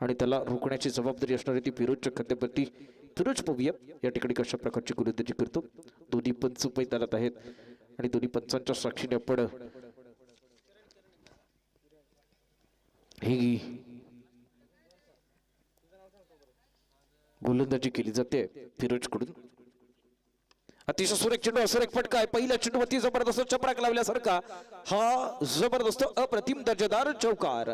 आणि त्याला रोखण्याची जबाबदारी असणार आहे ती फिरोजच्या खात्यावरती. फिरोज पाहूया या ठिकाणी कशा प्रकारची गोलंदाजी करतो. दोन्ही पंच मैदानात आहेत आणि दोन्ही पंचांच्या साक्षीने आपण ही गोलंदाजी केली जाते फिरोज कडून. अतिशय सुरेख चेंडू, सुरेख फटका आहे. पहिल्या चेंडूवरती जबरदस्त चपराक लावल्यासारखा हा जबरदस्त अप्रतिम दर्जेदार चौकार.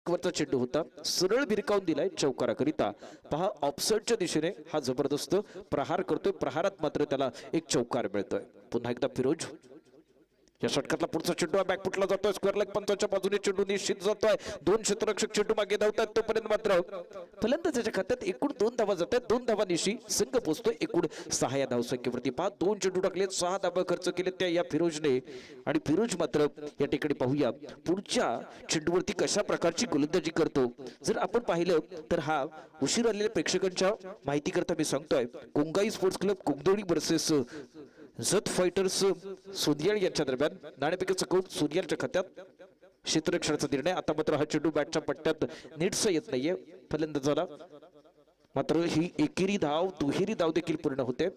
वरचा चेंडू होता, सरळ भिरकावून दिलाय चौकाराकरिता. पहा ऑफसाईडच्या दिशेने हा जबरदस्त प्रहार करतोय. प्रहारात मात्र त्याला एक चौकार मिळतोय. पुन्हा एकदा फिरोज या षटकातला पुढचा चेंडू बॅकफुटला जातोय. स्क्वेअर लेग पंचाच्या बाजूने चेंडू निश्चित जातोय. दोन क्षेत्ररक्षक चेंडू मागे धावतात. तोपर्यंत मात्र फलंदाजाच्या खात्यात एकूण 2 धावा जातात. 2 धावांनिशी संघ पोहोचतोय एकूण 6 या धावसंख्येवरती. पहा 2 चेंडू टाकले, 6 धावा खर्च केले त्या या फिरोजने. आणि फिरोज मात्र या ठिकाणी पाहूया पुढच्या चेंडूवरती कशा प्रकारची गोलंदाजी करतो. जर आपण पाहिलं तर हा उशीर आलेल्या प्रेक्षकांच्या माहिती करता मी सांगतोय, Kongai sports club Kungdodi versus Jat fighters Soniyal यांच्या दरम्यान नाणेफेकीचा कौल सोनियाळच्या खात्यात. क्षेत्ररक्षणाचा निर्णय. आता मात्र हा चेंडू बॅटच्या पट्ट्यात नीटसा येत नाहीये फलंदाजाला. मात्र ही एकेरी धाव दुहेरी धाव देखील पूर्ण होते.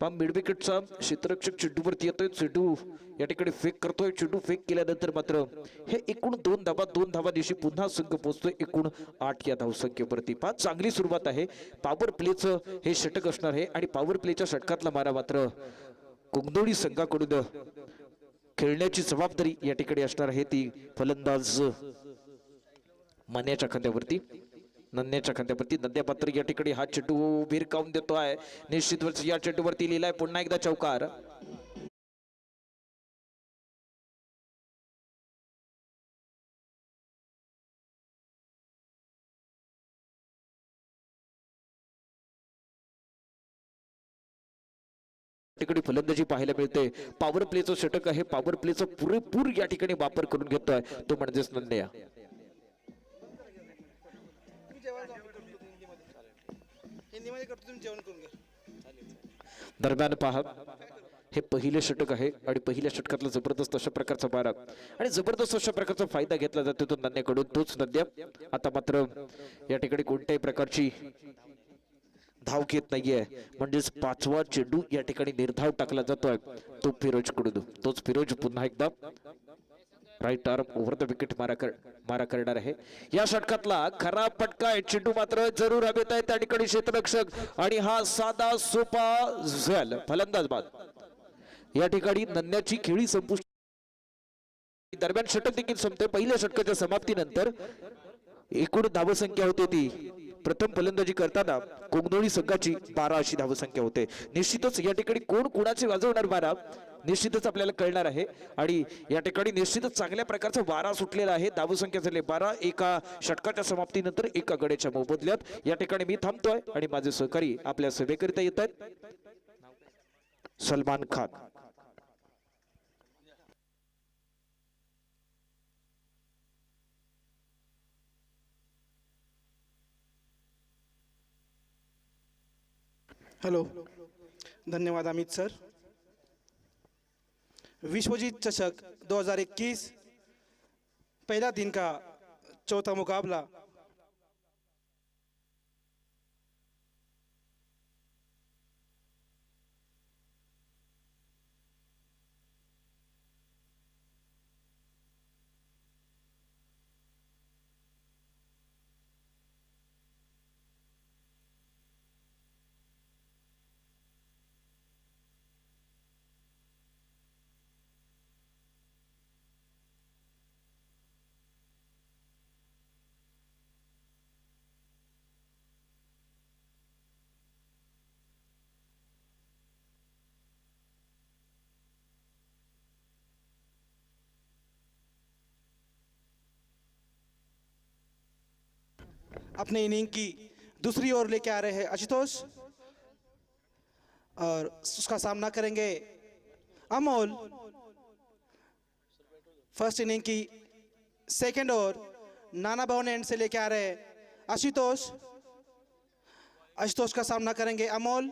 मिड विकेटचा क्षेत्ररक्षक चेंडूवरती येतोय. चेंडू या ठिकाणी फेक करतोय. चेंडू फेक केल्यानंतर मात्र हे एकूण 2 धावांनिशी पुन्हा संघ पोहोचतोय एकूण 8 या धावसंख्येवरती. चांगली सुरुवात आहे. पॉवर प्लेचं हे षटक असणार आहे आणि पॉवर प्लेच्या षटकातला मारा मात्र कुंगदोडी संघाकडून खेळण्याची जबाबदारी या ठिकाणी असणार आहे ती फलंदाज मान्याच्या खांद्यावरती, नन्याच्या खांद्यावरती. नन्या पात्र या ठिकाणी हा चेंडू भिरकावून देतो आहे. निश्चितच या चेंडूवरती लिहिलाय पुन्हा एकदा चौकार. ठिकाणी फलंदाजी पाहायला मिळते. पॉवर प्लेचं षटक आहे. पॉवर प्लेचा पुरेपूर या ठिकाणी वापर करून घेतोय तो म्हणजेच नन्या. दरम्यान पहा हे पहिले षटक आहे आणि पहिल्या षटकातला जबरदस्त अशा प्रकारचा मारा आणि जबरदस्त अशा प्रकारचा फायदा घेतला जातो तो नन्याकडून. तोच नन्या आता मात्र या ठिकाणी कोणत्याही प्रकारची धाव घेत नाहीये. म्हणजेच 5वा चेंडू या ठिकाणी निर्धाव टाकला जातोय तो फिरोज कडून. तोच फिरोज पुन्हा एकदा right arm over the wicket मारा करणार आहे. या षटकातला खरा फटका आहे. चेंडू मात्र जरूर हवेत आहे त्या ठिकाणी क्षेत्ररक्षक आणि हा साधा सोपा झेल फलंदाज बाद. या ठिकाणी नन्याची खेळी संपुष्टी दरम्यान षटक देखील संपते. पहिल्या षटकाच्या समाप्तीनंतर एकूण धावसंख्या होते ती प्रथम फलंदाजी करताना कुंगदोडी संघाची 12 अशी धावसंख्या होते. निश्चितच या ठिकाणी कोण कुणाचे वाजवणार मारा निश्चितच आपल्याला कळणार आहे आणि या ठिकाणी निश्चितच चांगल्या प्रकारचा वारा सुटलेला आहे. धावसंख्या झाली 12 एका षटकाच्या समाप्तीनंतर एका गड्याच्या मोबदल्यात. या ठिकाणी मी थांबतोय आणि माझे सहकारी आपल्या सभेकरिता येत आहेत. सलमान खान, हेलो, धन्यवाद अमित सर. विश्वजीत चषक 2021 पहला दिन का चौथा मुकाबला अपने इनिंग की दूसरी ओर लेके आ रहे हैं आशुतोष और उसका सामना करेंगे अमोल. फर्स्ट इनिंग की सेकंड ओवर नाना भवन एंड से लेके आ रहे हैं आशुतोष। आशुतोष का सामना करेंगे अमोल।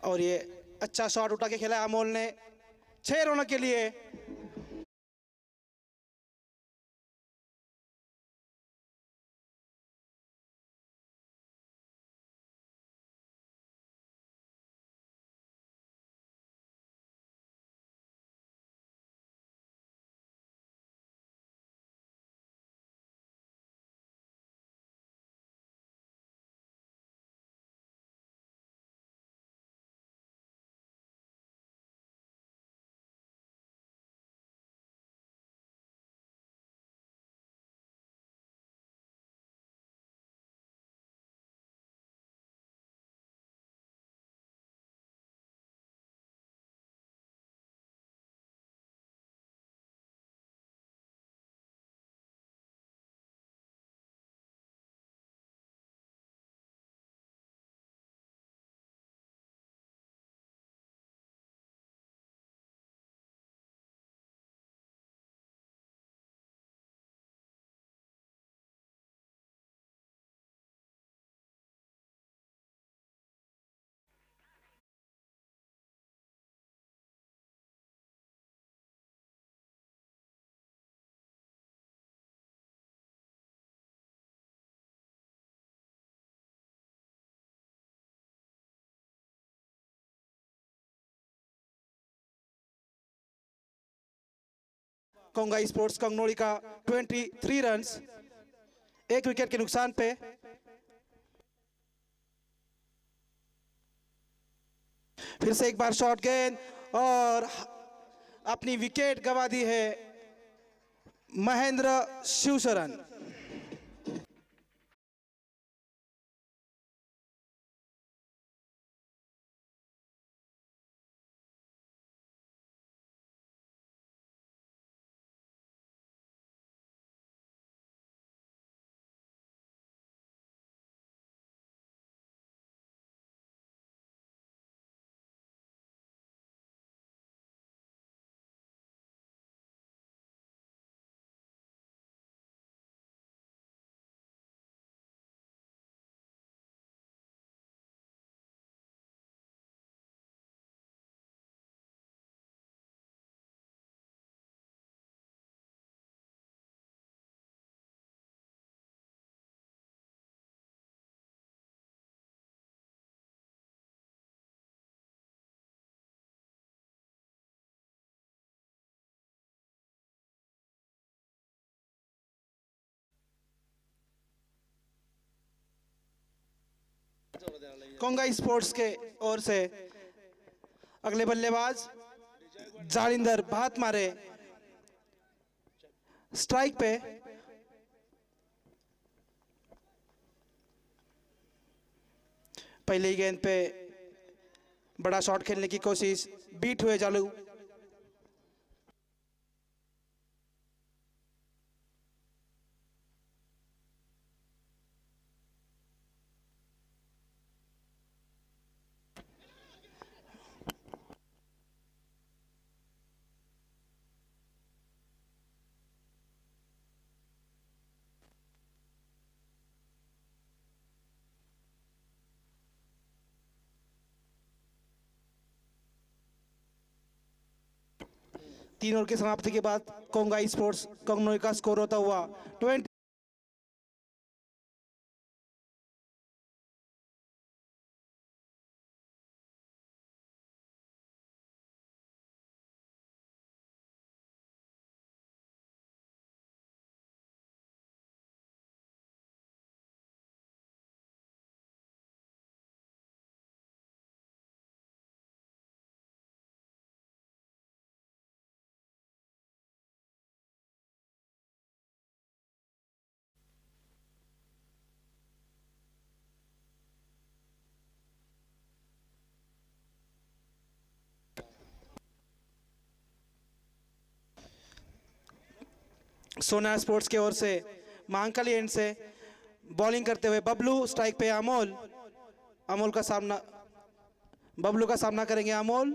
और ये अच्छा शॉट उठा के खेला है अमोल ने 6 रनों के लिए। कोंगा स्पोर्ट्स कंगनोड़ी का 23 रन्स 1 विकेट के नुकसान पे। फिर से एक बार शॉट गेंद और अपनी विकेट गंवा दी है महेंद्र शिवशरण। कोंगा स्पोर्ट्स के ओर से अगले बल्लेबाज जालिंदर भात मारे स्ट्राइक पे। पहली गेंद पे बड़ा शॉट खेलने की कोशिश, बीट हुए जालू। तीन ओवर की समाप्ति के बाद कोंगा स्पोर्ट्स कंगनोई का स्कोर होता हुआ 20। सोना स्पोर्ट्स की ओर से महाकाली एंड से बॉलिंग करते हुए बबलू, स्ट्राइक पे अमोल। अमोल का सामना, बबलू का सामना करेंगे अमोल।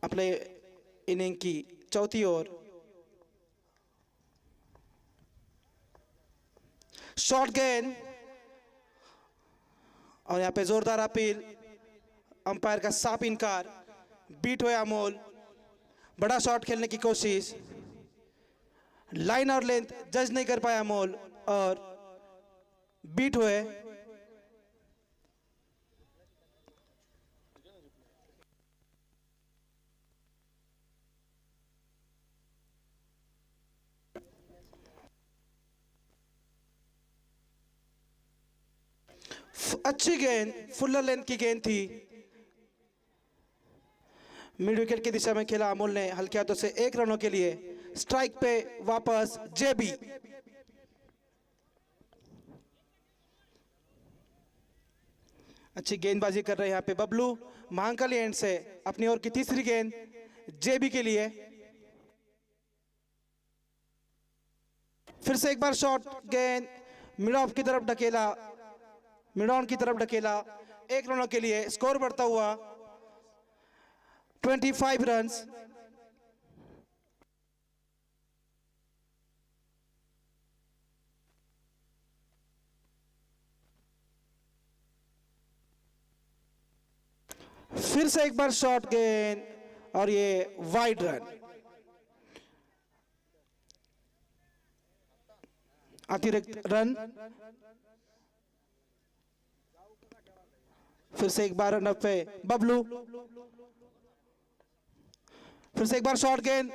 अपने इनिंग की चौथी ओवर। शॉर्ट गेंद और यहाँ पे जोरदार अपील, अंपायर का साफ इनकार। बीट हुए अमोल, बड़ा शॉट खेलने की कोशिश, लाइन और लेंथ जज नहीं कर पाया अमोल और बीट हुए। अच्छी गेंद, फुल लेंथ की गेंद थी, मिड विकेट की दिशा में खेला अमोल ने हल्के हाथों से 1 रनों के लिए। स्ट्राइक पे वापस जेबी। अच्छी गेंदबाजी कर रहे हैं यहाँ पे बबलू। महांकाली एंड से अपनी ओर की तीसरी गेंद जेबी के लिए। फिर से एक बार शॉट गेंद मिड ऑफ की तरफ ढकेला, मिड ऑन की तरफ ढकेला। 1 रनों के लिए स्कोर बढ़ता हुआ 25 रन्स। फिर से एक बार शॉट गेंद और ये वाइड रन। अतिरिक्त रन। फिर से एक बार रन अप पे बबलू। फिर से एक बार शॉट गेंद,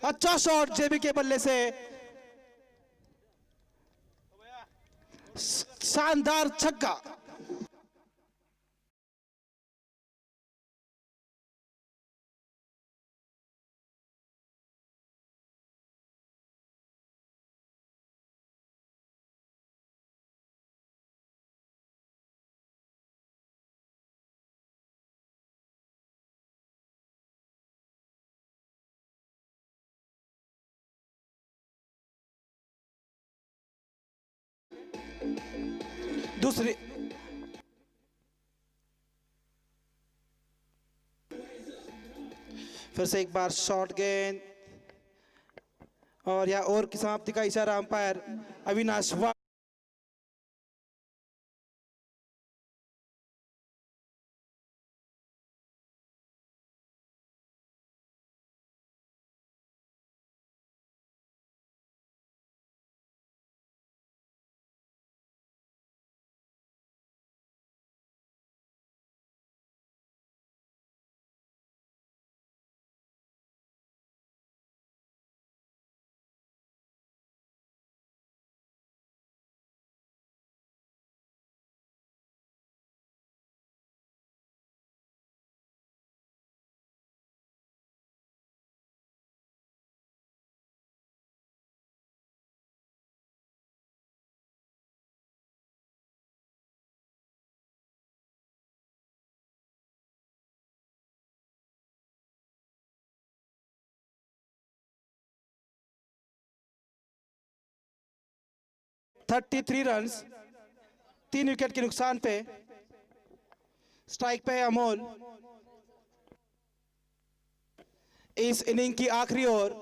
अच्छा शॉट जेबी के बल्ले से, शानदार छक्का। दूसरी फिर से एक बार शॉट गेंद और या ओवर की समाप्ति का इशारा अंपायर अविनाश वा। थर्टी 33 रन, 3 विकेट के नुकसान पे। स्ट्राइक पे है अमोल। इस इनिंग की आखिरी ओवर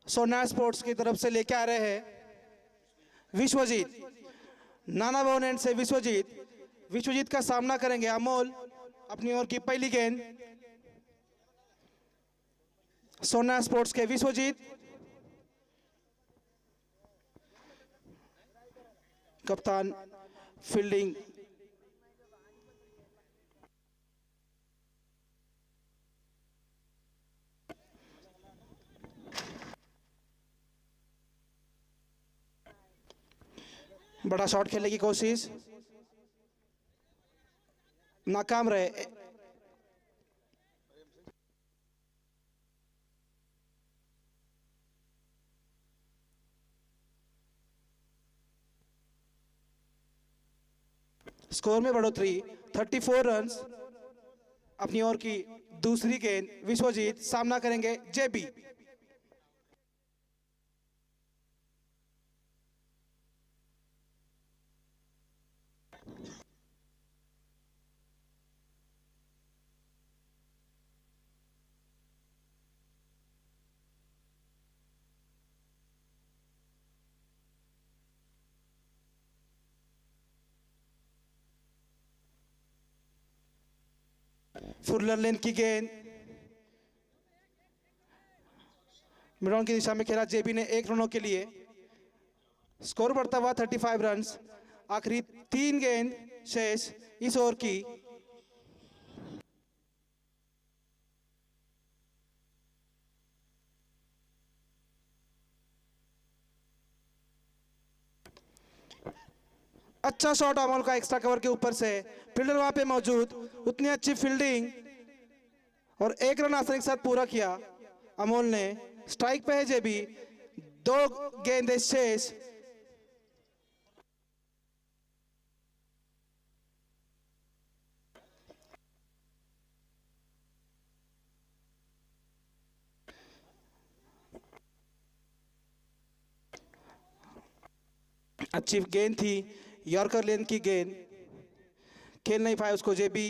सोना स्पोर्ट्स की तरफ से लेके आ रहे हैं विश्वजीत। नाना भवन एंड से विश्वजीत का सामना करेंगे अमोल। अपनी ओर की पहली गेंद सोना स्पोर्ट्स के विश्वजीत। कप्तान फील्डिंग बड़ा शॉट खेलने की कोशिश, नाकाम रहे। स्कोर में बढ़ोतरी 34 रन्स। अपनी ओर की दूसरी गेंद विश्वजीत, सामना करेंगे जेबी। फुर्लर लेन की गेंद मिडॉन की दिशा में खेला जेबी ने 1 रनों के लिए। स्कोर बढ़ता हुआ 35 रन्स। आखिरी 3 गेंद शेष इस ओवर की। अच्छा शॉट अमोल का एक्स्ट्रा कवर के ऊपर से, फील्डर वहां पे मौजूद, उतनी अच्छी फील्डिंग और 1 रन आसानी के साथ पूरा किया अमोल ने। स्ट्राइक पे है जेबी, 2 गेंदें शेष। अच्छी गेंद थी, यॉर्कर लेन की गेंद, खेल नहीं पाया उसको जेबी।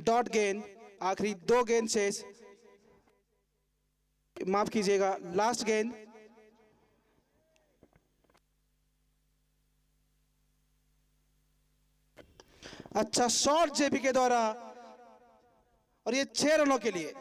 डॉट गेंद, आखिरी 2 गेंद शेष, माफ कीजिएगा लास्ट गेंद। अच्छा शॉट जेबी के द्वारा और ये 6 रनों के लिए।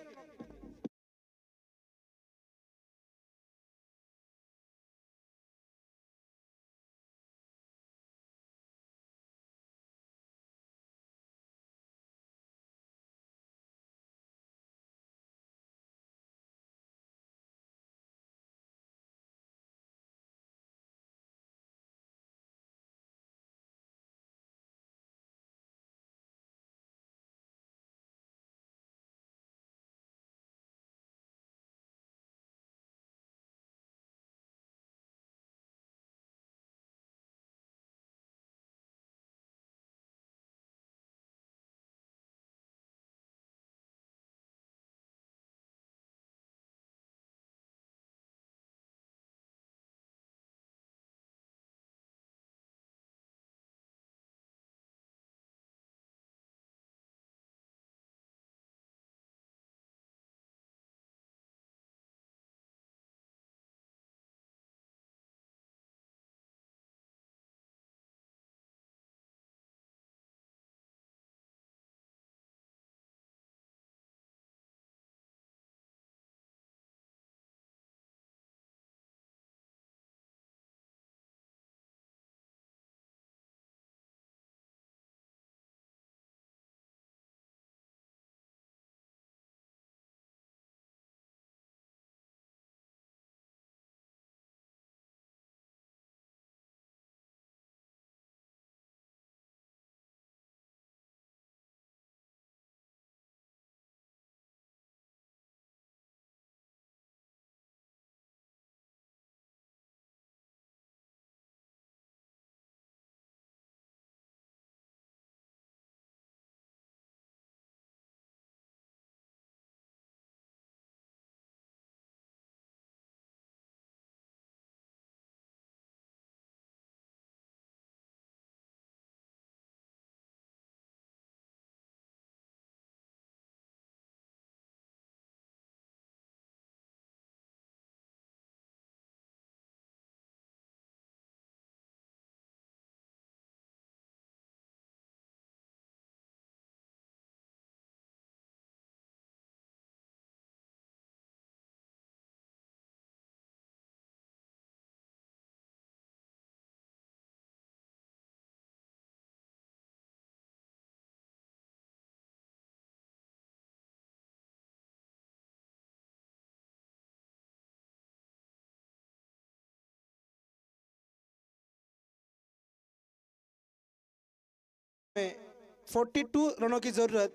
42 रनों की जरूरत।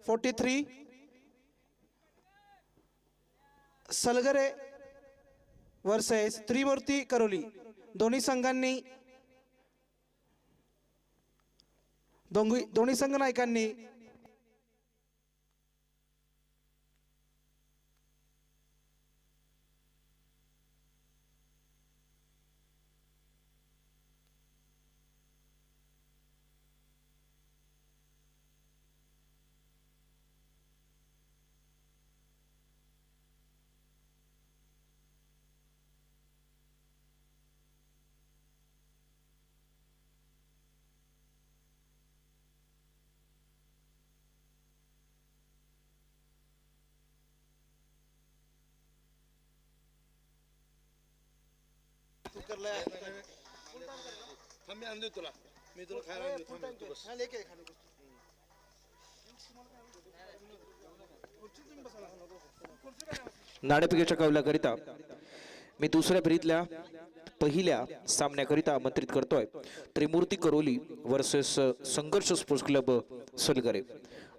43 सलगरे वर्सेस त्रिमूर्ती करोली। दोन्ही संघ नायकांनी नाणेफेकीच्या कौलाकरिता मी दुसऱ्या फेरीतल्या पहिल्या सामन्याकरिता आमंत्रित करतोय त्रिमूर्ती करोली वर्सेस संघर्ष स्पोर्ट्स क्लब सलगरे।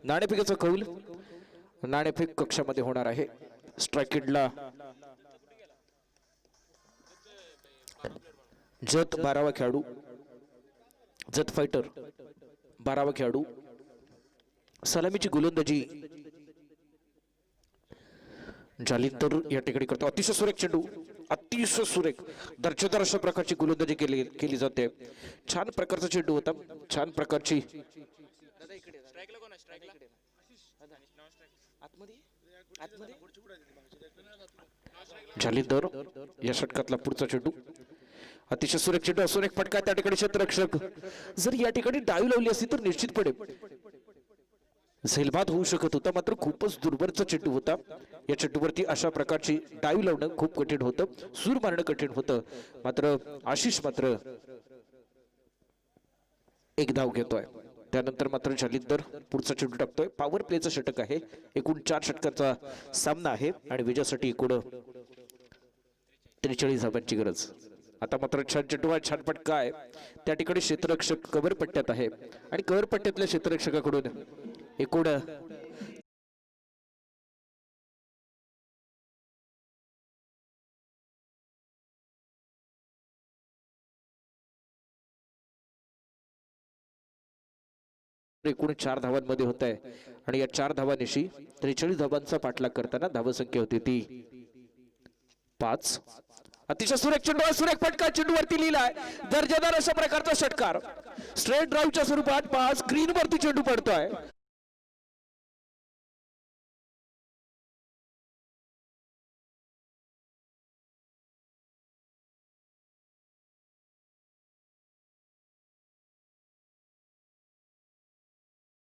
नाणेफेकीचा कौल नाणेफेक कक्षामध्ये होणार आहे। स्ट्रायकिडला जत 12वा खेळाडू, जत फायटर 12वा खेळाडू, सलामीची गोलंदाजी जालिंदर या ठिकाणी करतो। अतिशय सुरेख चेंडू, अतिशय सुरेख दर्जेदार अशा प्रकारची गोलंदाजी केली जाते। छान प्रकारचा चेंडू होता, छान प्रकारची जालिंदर या षटकातला पुढचा चेंडू, अतिशय सुरेख चेंडू, सुरेख फटका। त्या ठिकाणी क्षेत्ररक्षक जर या ठिकाणी डावी लावली असती तर निश्चितपणे झेलबाद होऊ शकत होता, मात्र खूपच दुर्बलचा चेंडू होता। या चेंडूवरती अशा प्रकारची डावी लावणं खूप कठीण होतं, सूर मारणं कठीण होतं, मात्र आशिष मात्र एक धाव घेतोय। त्यानंतर मात्र जालिंदर पुढचा चेंडू टाकतोय। पॉवर प्लेचं षटक आहे, एकूण 4 षटकांचा सामना आहे आणि विजयासाठी एकूण 43 धावांची गरज। आता मात्र छान चेंडू आहे, छान फटका आहे। त्या ठिकाणी क्षेत्ररक्षक कव्हर पट्ट्यात आहे आणि कव्हर पट्ट्यातल्या क्षेत्ररक्षकाकडून एकूण एकूण 4 धावांमध्ये होत आहे आणि या 4 धावांनिशी 43 धावांचा पाठलाग करताना धावसंख्या होती ती 5। अतिशय सुरेख चेंडू, सुरेख फटका चेंडूवरती लिहिलाय, दर्जेदार अशा प्रकारचा षटकार। स्ट्रेट ड्राईव्हच्या स्वरूपात 5 ग्रीन वरती चेंडू पडतोय।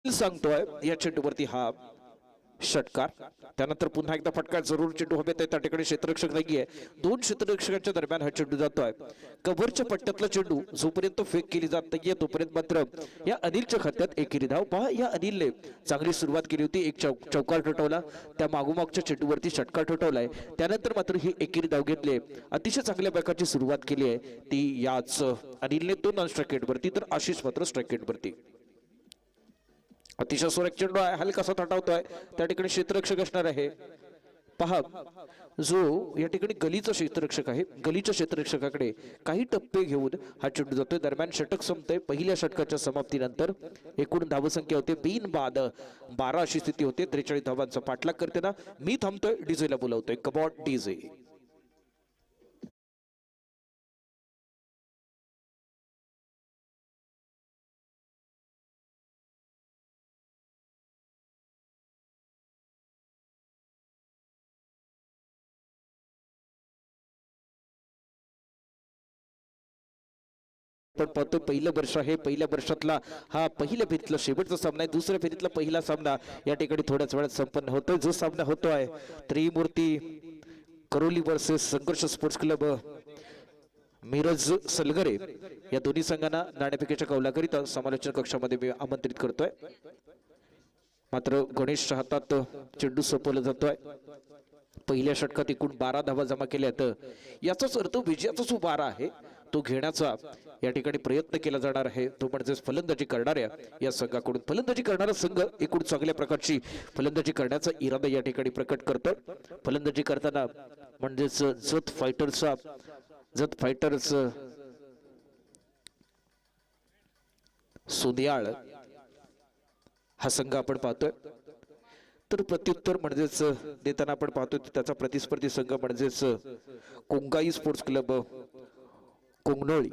सांगतोय या चेंडूवरती हा षटकार। त्यानंतर पुन्हा एकदा फटका जरूर चेंडू हवेत आहे, त्या ठिकाणी क्षेत्ररक्षक नाहीये, 2 क्षेत्ररक्षकांच्या दरम्यान हा चेंडू जातोय। कव्हरच्या पट्ट्यातला चेंडू जोपर्यंत फेक केली जात नाहीये तोपर्यंत मात्र या अनिलच्या खात्यात एकेरी धाव। पहा या अनिलने चांगली सुरुवात केली होती, एक चौकार ठोठावला, त्या मागोमागच्या चेंडूवरती षटकार ठोठावलाय, त्यानंतर मात्र ही एकेरी धाव घेतली। अतिशय चांगल्या प्रकारची सुरुवात केली आहे ती याच अनिलने 2 नॉन स्ट्राइक रेटवरती, तर आशिष मात्र स्ट्राइक रेटवरती। अतिशय सुरेख चेंडू आहे, हलकासा थटावतोय, त्या ठिकाणी क्षेत्ररक्षक असणार आहे। पहा जो या ठिकाणी गलीचा क्षेत्ररक्षक आहे, गलीच्या क्षेत्ररक्षकाकडे काही टप्पे घेऊन हा चेंडू जातोय। दरम्यान षटक संपतोय, पहिल्या षटकाच्या समाप्तीनंतर एकूण धावसंख्या होते बिनबाद 12 अशी स्थिती होते। 43 धावांचा पाठलाग करताना मी थांबतोय, डीजेला बोलावतोय, कबॉट डीजे। पण पाहतोय पहिलं वर्ष आहे, पहिल्या वर्षातला हा पहिल्या फेरीतला शेवटचा सामना आहे। दुसऱ्या फेरीतला पहिला सामना या ठिकाणी थोड्याच वेळात संपन्न होतोय। जो सामना होतोय त्रिमूर्ती करोली वर्सेस संघर्ष स्पोर्ट्स क्लब मिरज सलगरे, या दोन्ही संघांना नाणेफेकीच्या कौलाकरिता समालोचन कक्षामध्ये मी आमंत्रित करतोय। मात्र गणेशच्या हातात चेंडू सोपवला जातोय। पहिल्या षटकात एकूण 12 धावा जमा केल्या आहेत, याचाच अर्थ विजयाचा जो वारा आहे तो घेण्याचा या ठिकाणी प्रयत्न केला जाणार आहे तो म्हणजे फलंदाजी करणाऱ्या या संघाकडून. फलंदाजी करणारा संघ एकूण चांगल्या प्रकारची फलंदाजी करण्याचा इरादा या ठिकाणी प्रकट करतोय. फलंदाजी करताना म्हणजेच जत फायटर्स सुदियाळ हा संघ आपण पाहतोय. तर प्रत्युत्तर म्हणजेच देताना आपण पाहतोय त्याचा प्रतिस्पर्धी संघ म्हणजेच कोंगाई sports club Kongnoli.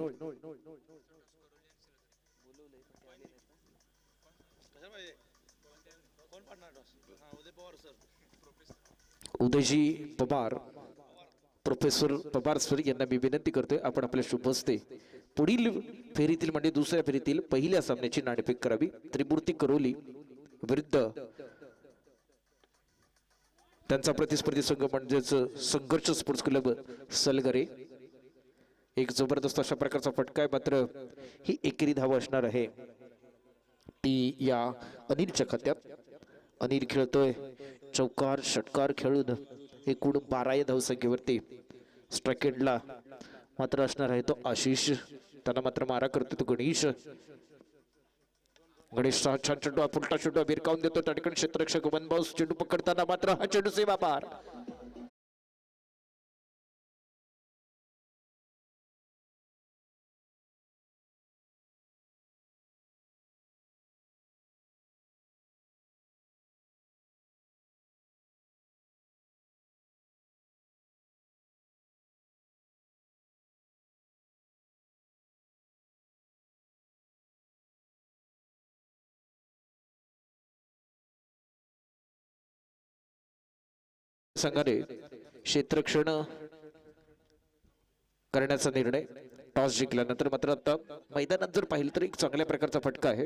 Udayji Pawar, professor Pawar sir यांना मी विनंती करतोय आपण आपल्या शुभ हस्ते पुढील फेरीतील म्हणजे दुसऱ्या फेरीतील पहिल्या सामन्याची नाणेफेक करावी. त्रिमूर्ती करोली विरुद्ध त्यांचा प्रतिस्पर्धी संघ म्हणजेच संघर्ष स्पोर्ट्स क्लब सलगरे. एक जबरदस्त अशा प्रकारचा फटका आहे, मात्र ही एकेरी धाव असणार आहे ती या अनिलच्या खात्यात. अनिल खेळतोय चौकार षटकार खेळून एकूण 12 या धावसंख्येवरती. स्ट्राइकेडला मात्र असणार आहे तो आशिष, त्यांना मात्र मारा करतो तो गणेश. गणेश छान चेंडू पुलटा चेंडू भिरकावून देतो त्या ठिकाणी क्षेत्ररक्षक वनबाऊस चेंडू पकडताना मात्र हा चेंडू सेवा पार. संघाने क्षेत्ररक्षण करण्याचा निर्णय टॉस जिंकल्यानंतर. मात्र आता मैदानात जर पाहिलं तर एक चांगल्या प्रकारचा फटका आहे,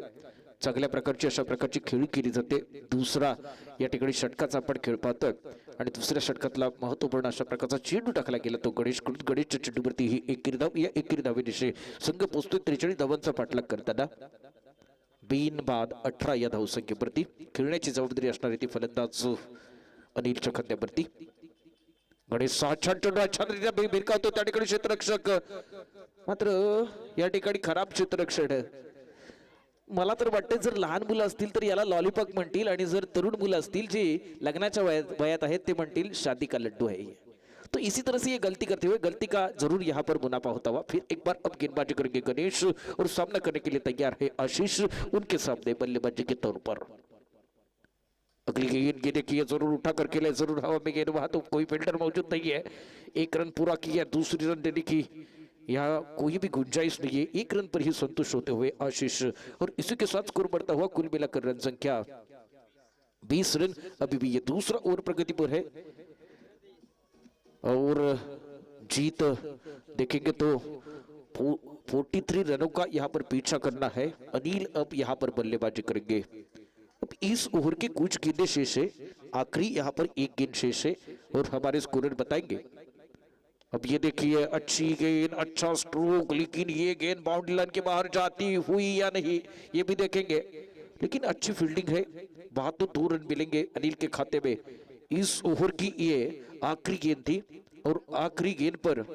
चांगल्या प्रकारची अशा प्रकारची खेळी केली जाते. दुसरा या ठिकाणी षटकाचा आपण खेळ पाहतोय आणि दुसऱ्या षटकातला महत्वपूर्ण अशा प्रकारचा चेंडू टाकला गेला तो गणेशच्या चेंडूवरती ही एकेरी धाव. या एकेरी धावेनिशी संघ पोहोचतोय 43 धावांचा पाठलाग करताना. बिन बाद 18 या धावसंख्येवरती खेळण्याची जबाबदारी असणारी ती फलंदाज अनिलच्या खात्यावरती. गणेश छान छानरित्या भिरकावतो त्या ठिकाणी क्षेत्ररक्षक, मात्र या ठिकाणी खराब क्षेत्ररक्षण. मला तर वाटतं जर लहान मुलं असतील तर याला लॉलीपॉप म्हणतील आणि जर तरुण मुलं असतील जे लग्नाच्या वयात आहेत ते म्हणतील शादी का लड्डू है. तो इसी तरह से ये गलती करते हुए गलती का जरूर यहाँ पर मुनाफा होता हुआ. फिर एक बार अब गेंदबाजी करेंगे गणेश और सामना करने के लिए तैयार है आशीष उनके सामने बल्लेबाजी के तौर पर. अगली गेंद देखिए जरूर उठा करके ले, जरूर हवा में गेंद, वहां तो कोई फील्डर मौजूद नहीं है. एक रन पूरा किया, दूसरी रन देने की यहाँ कोई भी गुंजाइश नहीं है. एक रन पर ही संतुष्ट होते हुए आशीष और इसी के साथ स्कोर बढ़ता हुआ कुल मिलाकर रन संख्या 20 रन. अभी भी ये दूसरा ओवर प्रगति पर है और जीत देखेंगे तो 43 रनों का यहाँ पर पीछा करना है. अनिल अब यहाँ पर बल्लेबाजी करेंगे. अब इस ओवर के कुछ गेंदें शेष है, आखिरी यहाँ पर एक गेंद शेष है और हमारे स्कोरर बताएंगे. अब ये देखिए अच्छी गेंद, अच्छा स्ट्रोक, लेकिन ये गेंद बाउंड्री लाइन के बाहर जाती हुई या नहीं ये भी देखेंगे. लेकिन अच्छी फील्डिंग है, बात तो 2 रन मिलेंगे अनिल के खाते में. इस ओवर की ये आखिरी गेंद थी और आखिरी गेंद पर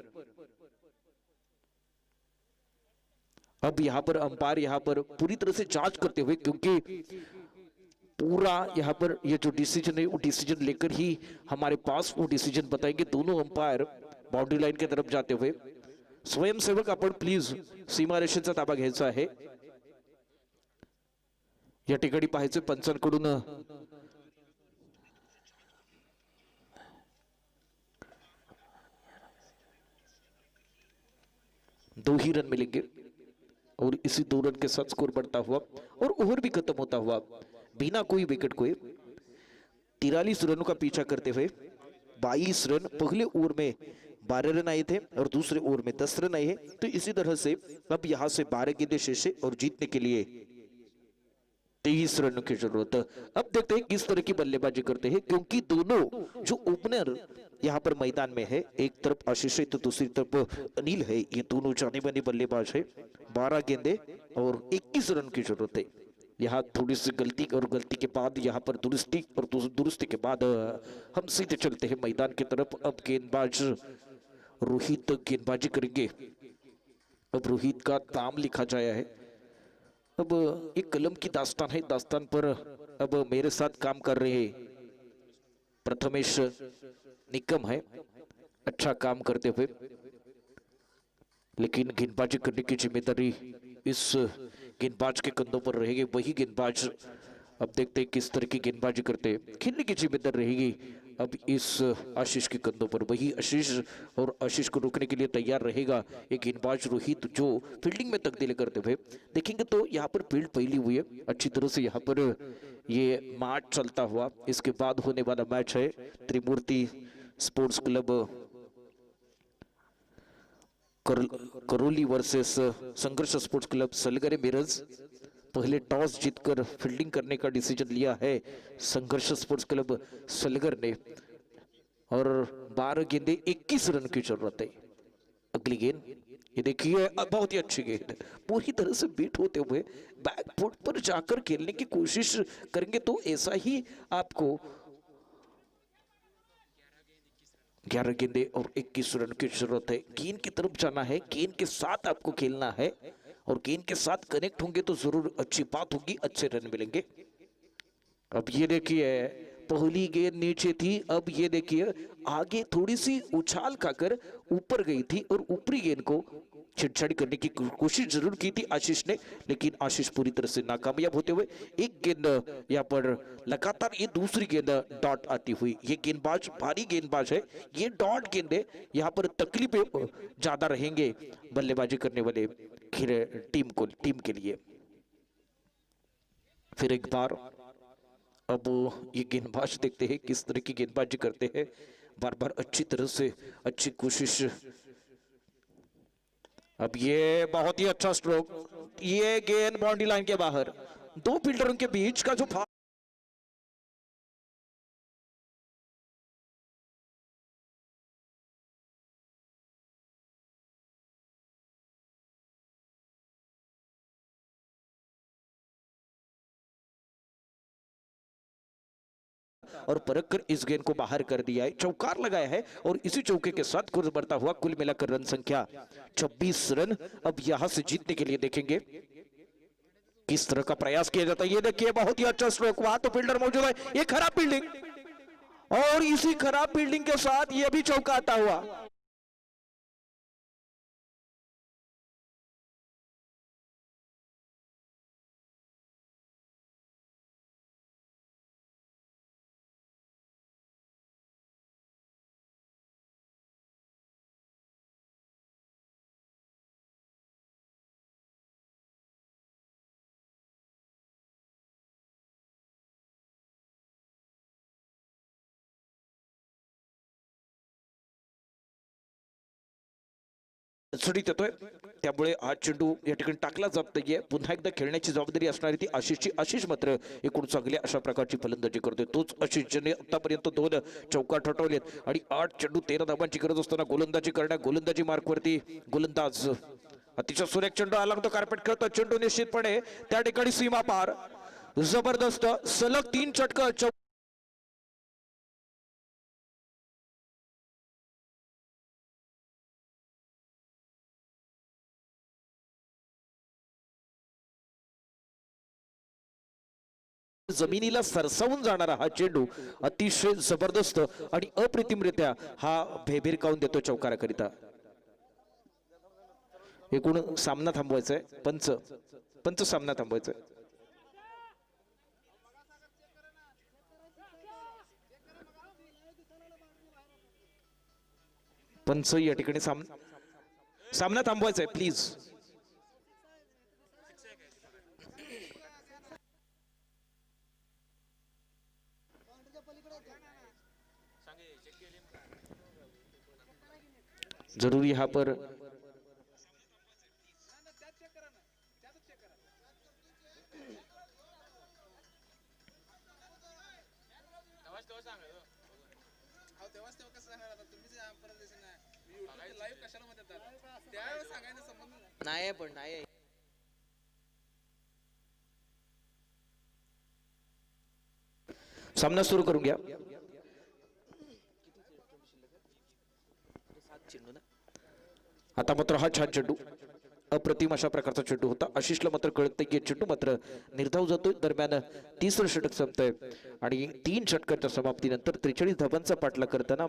अब यहाँ पर अंपायर यहाँ पर पूरी तरह से जांच करते हुए, क्योंकि पूरा यहाँ पर ये जो डिसीजन है वो डिसीजन लेकर ही हमारे पास वो डिसीजन बताएंगे. दोनों अंपायर बाउंड्री लाइन की तरफ जाते हुए. स्वयंसेवक आपण प्लीज सीमारेषेचा ताबा घ्यायचा आहे. या ठिकाणी पाहायचं पंचांकडून दो ही रन मिलेंगे और इसी 2 रन के साथ स्कोर बढ़ता हुआ और ओवर भी खत्म होता हुआ बिना कोई विकेट खोए 43 रनों का पीछा करते हुए 22 रन. पहले ओवर में 12 रन आए थे और दूसरे ओवर में 10 रन आए हैं. तो इसी तरह से अब यहां से 12 गेंदें शेष है और जीतने के लिए 23 रनों की जरूरत. अब देखते हैं किस तरह की बल्लेबाजी करते हैं, क्योंकि दोनों जो ओपनर यहाँ पर मैदान में है, एक तरफ आशीष है तो दूसरी तरफ अनिल है, ये दोनों जाने माने बल्लेबाज है. 12 गेंदें और 21 रन की जरूरत है. यहाँ थोड़ी सी गलती और गलती के बाद यहाँ पर दुरुस्ती और दुरुस्ती के बाद हम सीधे चलते हैं मैदान की तरफ. अब गेंदबाज रोहित गेंदबाजी करेंगे. अब रोहित का नाम लिखा जाया है। अब एक कलम की दास्तान है, दास्तान पर अब मेरे साथ काम कर रहे प्रथमेश निकम है, अच्छा काम करते हुए, लेकिन गेंदबाजी करने की जिम्मेदारी इस गेंदबाज के कंधों पर रहेगी। वही गेंदबाज अब देखते हैं किस तरह की गेंदबाजी करते हैं, खेलने की जिम्मेदारी रहेगी अब इस आशीष के कंधों पर। वही आशीष, और आशीष को रोकने के लिए तैयार रहेगा एक गेंदबाज रोहित, जो फील्डिंग में तब्दीली करते हुए देखेंगे। तो यहाँ पर फील्ड फैली हुई है अच्छी तरह से, यहाँ पर ये मैच चलता हुआ। इसके बाद होने वाला मैच है त्रिमूर्ति स्पोर्ट्स क्लब करौली वर्सेस संघर्ष स्पोर्ट्स क्लब सलगरे मिरज। पहले टॉस जीतकर फील्डिंग करने का डिसीजन लिया है संघर्ष स्पोर्ट्स क्लब सलगर ने, और 12 गेंदे 21 रन की जरूरत है। अगली गेंद ये देखिए, बहुत ही अच्छी गेंद, पूरी तरह से बीट होते हुए बैक फुट पर जाकर खेलने की कोशिश करेंगे तो ऐसा ही आपको 11 गेंदे और 21 रन की जरूरत है। गेंद की तरफ जाना है, गेंद के साथ आपको खेलना है, और गेंद के साथ कनेक्ट होंगे तो जरूर अच्छी बात होगी, अच्छे रन मिलेंगे। अब ये देखिए, पहली गेंद नीचे थी, अब ये देखिए आगे थोड़ी सी उछाल खाकर ऊपर गई थी, और ऊपरी गेंद को छेड़छाड़ करने की कोशिश जरूर की थी आशीष ने, लेकिन आशीष पूरी तरह से नाकामयाब होते हुए। एक गेंद यहाँ पर लगातार, ये दूसरी गेंद डॉट आती हुई। ये गेंदबाज भारी गेंदबाज है, ये डॉट गेंदे यहाँ पर तकलीफें ज्यादा रहेंगे बल्लेबाजी करने वाले टीम के लिए। फिर एक बार अब ये गेंदबाज देखते हैं किस तरह की गेंदबाजी करते हैं, बार बार अच्छी तरह से अच्छी कोशिश। अब ये बहुत ही अच्छा स्ट्रोक, ये गेंद बाउंड्री लाइन के बाहर, दो फील्डरों के बीच का जो और परख कर इस गेंद को बाहर कर दिया है, चौकार लगाया है, और इसी चौके के साथ कुल बढ़ता हुआ कुल मिलाकर रन संख्या 26 रन। अब यहां से जीतने के लिए देखेंगे किस तरह का प्रयास किया जाता है। ये देखिए, बहुत ही अच्छा स्ट्रोक, वहां तो फील्डर मौजूद है, ये खराब फील्डिंग, और इसी खराब फील्डिंग के साथ ये भी चौका आता हुआ। अडचणीत येतोय, त्यामुळे हा चेंडू या ठिकाणी टाकला जात नाहीये। पुन्हा एकदा खेळण्याची जबाबदारी असणारी ती आशिषची। आशिष मात्र एकूण चांगल्या अशा प्रकारची फलंदाजी करतोय। तोच आशिष ज्याने आतापर्यंत 2 चौकार ठोठावलेत आणि 8 चेंडू 13 धावांची गरज असताना गोलंदाजी मार्कवरती गोलंदाज अतिशय सुरेख चेंडू आला तो कार्पेट खेळतो। चेंडू निश्चितपणे त्या ठिकाणी सीमा पार, जबरदस्त सलग 3 चटका जमिनीला सरसावून जाणारा हा चेंडू अतिशय जबरदस्त आणि अप्रतिमरित्या हा भेभिरकावून देतो चौकाराकरिता। एकूण सामना थांबवायचा आहे, पंच सामना थांबवायचा आहे। पंच या ठिकाणी सामना थांबवायचा आहे प्लीज। जरूरी यहाँ पर नाही पण नाही सामना सुरू करून घ्या। आता मात्र हा छान चेंडू अप्रतिम अशा प्रकारचा चेंडू होता. आशिषला मात्र कळत नाही की चेंडू मात्र निर्धाव जातोय. दरम्यान तिसरं षटक संपतंय आणि 3 षटकांच्या समाप्तीनंतर 43 धावांचा पाठलाग करताना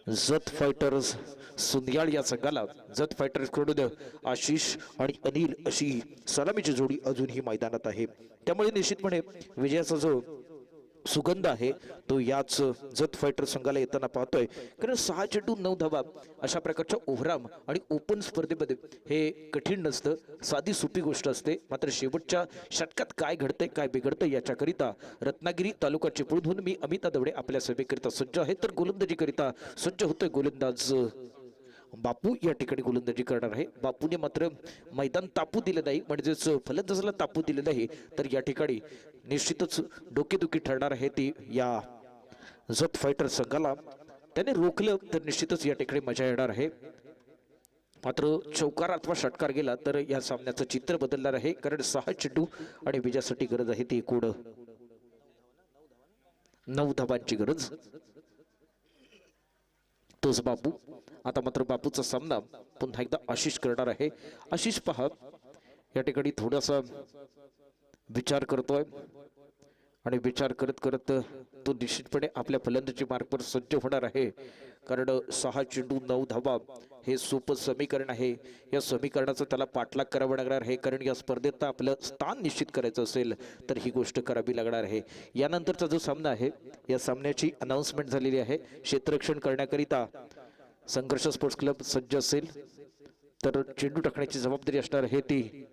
जत फायटर्स सुंदियाळ या संघाला जत फायटर्स कडून आशिष आणि अनिल अशी सलामीची जोडी अजूनही मैदानात आहे. त्यामुळे निश्चितपणे विजयाचा जो सुगंध आहे तो याच जत फायटर संघाला येताना पाहतोय. कारण 6 चेंडू 9 धावा अशा प्रकारच्या ओव्हराम आणि ओपन स्पर्धेमध्ये हे कठीण नसतं, साधी सोपी गोष्ट असते. मात्र शेवटच्या षटकात काय घडतंय काय बिघडतंय याच्याकरिता रत्नागिरी तालुका चिपळूणहून मी अमिता दवडे आपल्या सभेकरिता सज्ज आहे. तर गोलंदाजीकरिता सज्ज होतोय गोलंदाज बापू या ठिकाणी गोलंदाजी करणार आहे. बापूने मात्र मैदान तापू दिलं नाही, म्हणजेच फलंदाजाला तापू दिलं नाही. तर या ठिकाणी निश्चितच डोकेदुखी ठरणार आहे ती या जत फायटर संघाला. त्याने रोखलं तर निश्चितच या ठिकाणी मजा येणार आहे. मात्र चौकार अथवा षटकार गेला तर या सामन्याचं चित्र बदलणार आहे. कारण 6 चेंडू आणि विजयासाठी गरज आहे ती एकूण 9 धावांची गरज. तोच बापू. आता मात्र बापूचा सामना पुन्हा एकदा आशिष करणार आहे. आशिष पहा या ठिकाणी थोडासा विचार करतोय आणि विचार करत करत तो निश्चितपणे आपल्या फलंदाजी मार्गावर सज्ज होणार आहे. कारण 6 चेंडू 9 धावा हे सोपं समीकरण आहे. या समीकरणाचं त्याला पाठलाग करावं लागणार आहे. कारण या स्पर्धेत आपलं स्थान निश्चित करायचं असेल तर ही गोष्ट करावी लागणार आहे. यानंतरचा जो सामना आहे या सामन्याची अनाउन्समेंट झालेली आहे. क्षेत्ररक्षण करण्याकरिता संघर्ष स्पोर्ट्स क्लब सज्ज असेल तर चेंडू टाकण्याची जबाबदारी असणार आहे ती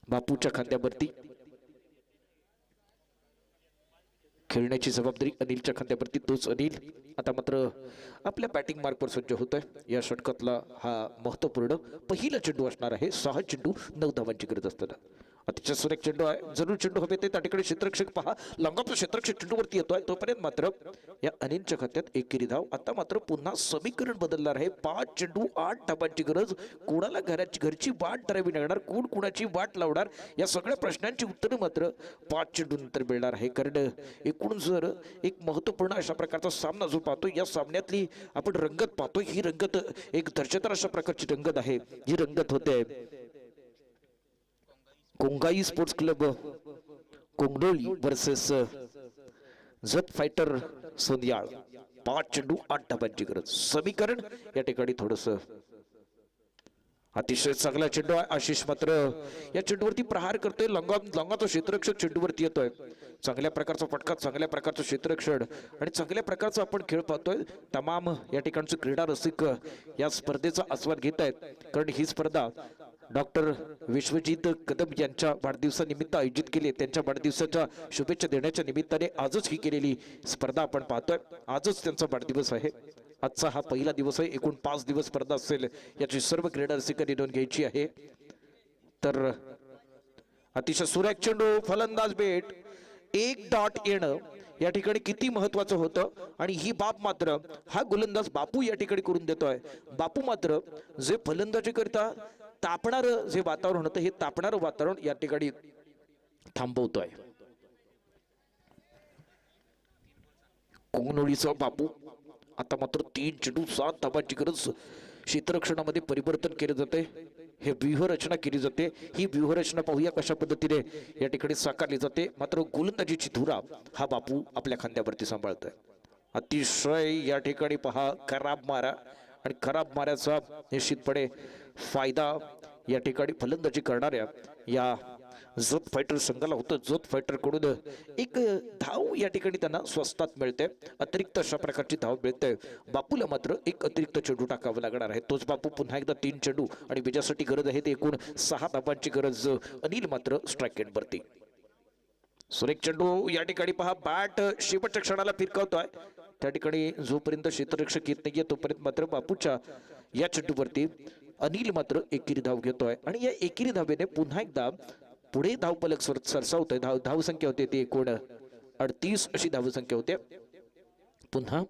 बापूच्या खांद्यावरती. खेळण्याची जबाबदारी अनिलच्या खांद्यावरती. तोच अनिल आता मात्र आपल्या बॅटिंग मार्कवर सज्ज होतोय. या षटकातला हा महत्वपूर्ण पहिला चेंडू असणार आहे. 6 चेंडू 9 धावांची गरज असताना अतिशय सुरेख चेंडू आहे. जरूर चेंडू हवे ते त्या ठिकाणी क्षेत्ररक्षक पहा लंगाचा क्षेत्ररक्षक चेंडूवरती येतोय. तोपर्यंत मात्र या अनिलच्या खात्यात एकेरी धाव. आता मात्र पुन्हा समीकरण बदलणार आहे. 5 चेंडू 8 धावांची गरज. कोणाला घरची वाट धरावी लागणार, कोण कुणाची वाट लावणार या सगळ्या प्रश्नांची उत्तरं मात्र 5 चेंडू नंतर मिळणार आहे. कारण एकूण जर एक महत्वपूर्ण अशा प्रकारचा सामना जो पाहतो या सामन्यातली आपण रंगत पाहतोय. ही रंगत एक दर्जेदार अशा प्रकारची रंगत आहे. ही रंगत होते Kongai sports club Kongdoli versus Jat fighter Sondiyal. 5 चेंडू 8 धावांची गरज. समीकरण या ठिकाणी थोडस अतिशय चांगला चेंडू आहे. आशिष मात्र या चेंडूवरती प्रहार करतोय. लंगाचा क्षेत्ररक्षक चेंडूवरती येतोय. चांगल्या प्रकारचा फटका, चांगल्या प्रकारचं क्षेत्ररक्षण आणि चांगल्या प्रकारचा आपण खेळ पाहतोय. तमाम या ठिकाणचे क्रीडा रसिक या स्पर्धेचा आस्वाद घेत आहेत. कारण ही स्पर्धा डॉक्टर विश्वजित कदम यांच्या वाढदिवसानिमित्त आयोजित केली. त्यांच्या वाढदिवसाच्या शुभेच्छा देण्याच्या निमित्ताने आजच ही केलेली स्पर्धा आपण पाहतोय. आजच त्यांचा वाढदिवस आहे. आजचा हा पहिला दिवस आहे. एकूण 5 दिवस स्पर्धा असेल याची सर्व क्रीडा रसिकांनी नोंद घ्यायची आहे. तर अतिशय सुरेख चेंडू, फलंदाज बेट, 1 डॉट येणं या ठिकाणी किती महत्वाचं होतं. आणि ही बाब मात्र हा गोलंदाज बापू या ठिकाणी करून देतोय. बापू मात्र जे फलंदाजी करता तापणार जे वातावरण होतं हे तापणारं वातावरण या ठिकाणी थांबवतोय. कोंगनोळीचा बापू आता मात्र 3 चेंडू 7 धावांची गरज. क्षेत्ररक्षणामध्ये परिवर्तन केले जाते. हे व्यूहरचना केली जाते. ही व्यूहरचना पाहूया कशा पद्धतीने या ठिकाणी साकारली जाते. मात्र गोलंदाजीची धुरा हा बापू आपल्या खांद्यावरती सांभाळतोय. अतिशय या ठिकाणी पहा खराब मारा आणि खराब माऱ्याचा निश्चितपणे फायदा या ठिकाणी फलंदाजी करणाऱ्या या जत फायटर संघाला होतं. जत फायटर कडून एक धाव या ठिकाणी त्यांना स्वस्तात मिळते. अतिरिक्त अशा प्रकारची धाव मिळते. बापूला मात्र एक अतिरिक्त चेंडू टाकावा लागणार आहे. तोच बापू पुन्हा एकदा 3 चेंडू आणि विजयासाठी गरज आहे ते एकूण 6 धावांची गरज. अनिल मात्र स्ट्राईक एंडवरती. सुरेख चेंडू या ठिकाणी पहा बॅट शेवटच्या क्षणाला फिरकावतोय त्या ठिकाणी जोपर्यंत क्षेत्ररक्षक येत नाहीये तोपर्यंत मात्र बापूच्या या चेंडूवरती अनिल मात्र एकेरी धाव घेतोय आणि या एकेरी धावेने पुन्हा एकदा पुढे धावफलक सरसावतोय. धावसंख्या होते ती एकूण 38 अशी धावसंख्या होते. पुन्हा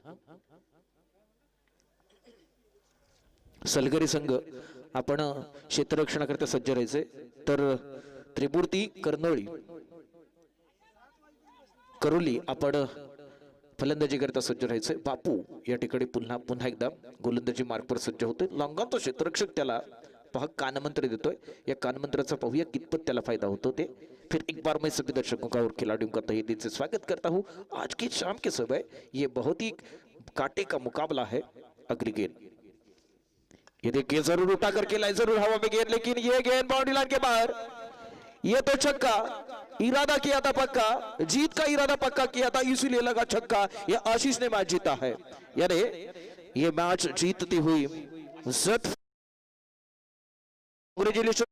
सलगरी संघ आपण क्षेत्ररक्षणाकरता सज्ज राहायचे तर त्रिमूर्ती करोली आपण फलंदाजी करता सज्ज राहायचे. बापू या ठिकाणी पुन्हा एकदा गोलंदाजी मार्कवर सज्ज होते. लॉंगान तो क्षेत्ररक्षक त्याला पहा कानमंत्र देतोय. या कानमंत्राचा पाहूया कितपत त्याला फायदा होतो ते. फिर एक बार मैं सभी दर्शकों का और खिलाड़ियों का तहे दिल से स्वागत करता हूं. आज की शाम के समय ये बहुत ही कांटे का मुकाबला है. अगली गेंद ये देखिए जरूर उठा करके लाई जरूर हवा में गेंद लेकिन ये गेंद बाउंड्री लाइन के बाहर. ये तो छक्का इरादा किया था पक्का जीत का इरादा पक्का किया था इसीलिए लगा छक्का. ये आशीष ने मैच जीता है यानी ये मैच जीतती हुई कांग्रेचुलेशन